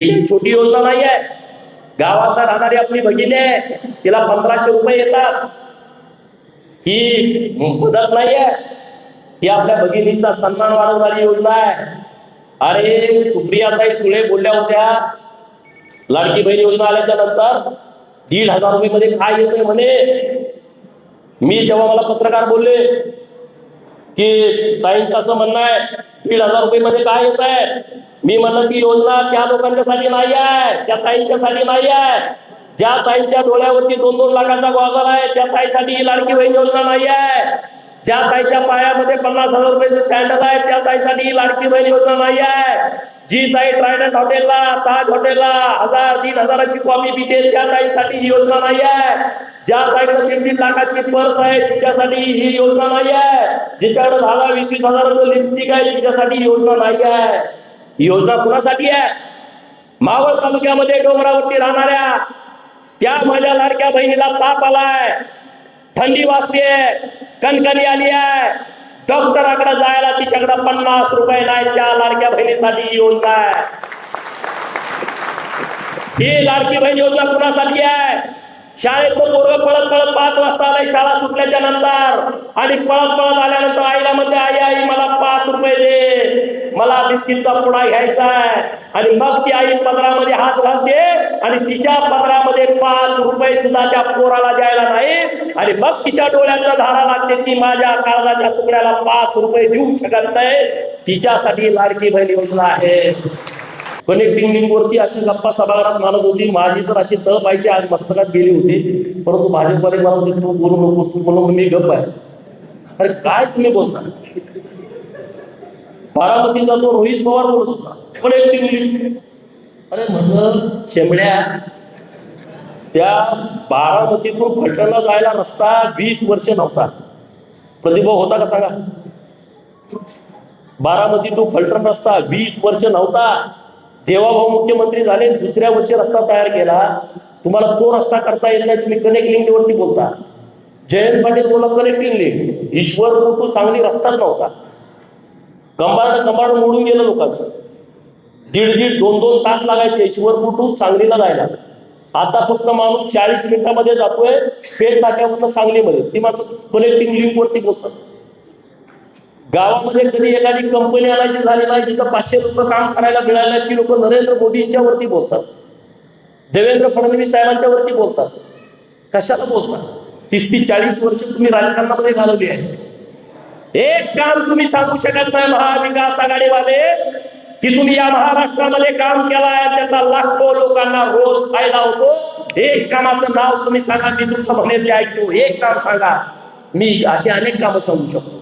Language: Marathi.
ही छोटी योजना नाही आहे. गावात राहणारी आपली भगिनी आहे, तिला 1500 रुपये येतात. ही मदत नाही आहे, ही आपल्या भगिनीचा सन्मान वाढवणारी योजना आहे. अरे सुप्रियाताई सुळे बोलल्या होत्या, लाडकी बहीण योजना आल्याच्या नंतर 1500 रुपये मध्ये काय येतंय म्हणे. मी तेव्हा मला पत्रकार बोलले की ताईंचं असं म्हणणं आहे 1500 रुपये मध्ये काय येत आहे. मी म्हणलं ती योजना त्या लोकांच्यासाठी नाही आहे, त्या ताईंच्यासाठी नाही आहे. ज्या ताईंच्या डोळ्यावरती 2-2 लाखाचा गॉगल आहे त्या ताईसाठी ही लाडकी बहीण योजना नाही आहे. ज्या ताईच्या पायामध्ये 50,000 रुपयाचे सॅन्डल आहे त्या ताईसाठी ही लाडकी बहीण योजना नाही आहे. जी ताई ट्रायडंट हॉटेलला, ताज हॉटेलला 1000-1500ची कॉफी पिते त्या ताईसाठी ही योजना नाही आहे. ज्या ताईकडे 3-3 लाखाची पर्स आहे तिच्यासाठी ही योजना नाही आहे. जिच्याकडे 10,000-20,000 हजाराचं लिपस्टिक आहे तिच्यासाठी ही योजना नाही आहे. ही योजना कुणासाठी आहे? मावळ तालुक्यामध्ये डोंगरावरती राहणाऱ्या त्या माझ्या लाडक्या बहिणीला ताप आलाय, थंडी वाजतेय, कणकणी आली आहे, डॉक्टराकडे जायला तिच्याकडे 50 रुपये नाही, त्या लाडक्या बहिणीसाठी ही योजना आहे. ही लाडकी बहीण योजना कुणासाठी आहे? शाळेत पोरग पळत पळत 5 वाजता आलाय शाळा सुटल्याच्या नंतर, आणि पळत पळत आल्यानंतर आईला म्हणते आई आई मला 5 रुपये दे, मला बिस्किटचा पुडा घ्यायचा आहे. आणि मग ती आई पदरामध्ये हात घालते आणि तिच्या पदरामध्ये 5 रुपये सुद्धा त्या पोराला द्यायला नाही, आणि मग तिच्या डोळ्यात धारा लागते. ती माझ्या काळजाच्या तुकड्याला 5 रुपये देऊ शकत नाही. तिच्यासाठी लाडकी बहीण योजना आहे. कनेक्टिंग लिंक वरती अशी गप्पा सभागृहात मानत होती. माझी तर अशी तळ पाहिजे आज मस्तकात गेली होती, परंतु भाजपवाले मला होते तू बोलू नको, तू बोलू, मी गप्प आहे. अरे काय तुम्ही बोलता? बारामतीचा तो रोहित पवार बोलत होता कनेक्टिंग लिंक. अरे म्हणलं शेमड्या, त्या बारामतीतून फलटणला जायला रस्ता 20 वर्ष नव्हता. प्रतिभाव होता का सांगा? बारामती टू फलटण रस्ता 20 वर्ष नव्हता. देवाभाऊ मुख्यमंत्री झाले, दुसऱ्या वर्षी रस्ता तयार केला. तुम्हाला तो रस्ता करता येत नाही, तुम्ही कनेक्ट लिंक वरती बोलता. जयंत पाटील बोला connecting link. Ishwarpur to Sangli रस्ताच नव्हता. कंबाड मोडून गेलं लोकांचं. 1.5-2 तास लागायचे ईश्वरपूर टू सांगलीला जायला. आता फक्त माणूस 40 मिनिटांमध्ये जातोय पेठ नाक्यावरनं सांगलीमध्ये. ती माणसं कनेक्टिंग लिंक वरती बोलतात. गावामध्ये कधी एखादी कंपनी आणायची झाली नाही, जिथं 500 रुपये काम करायला मिळालं, ती लोक नरेंद्र मोदींच्या वरती बोलतात, देवेंद्र फडणवीस साहेबांच्या वरती बोलतात. कशाला बोलतात? 30-40 वर्ष तुम्ही राजकारणामध्ये घालवली आहे. एक काम तुम्ही सांगू शकत नाही महाविकास आघाडीवाले की तुम्ही या महाराष्ट्रामध्ये काम केलं आहे, त्याचा लाखो लोकांना रोज फायदा होतो. एक कामाचं नाव तुम्ही सांगा, मी तुमचं म्हणेल ते ऐकतो. एक काम सांगा, मी अशी अनेक कामं सांगू शकतो.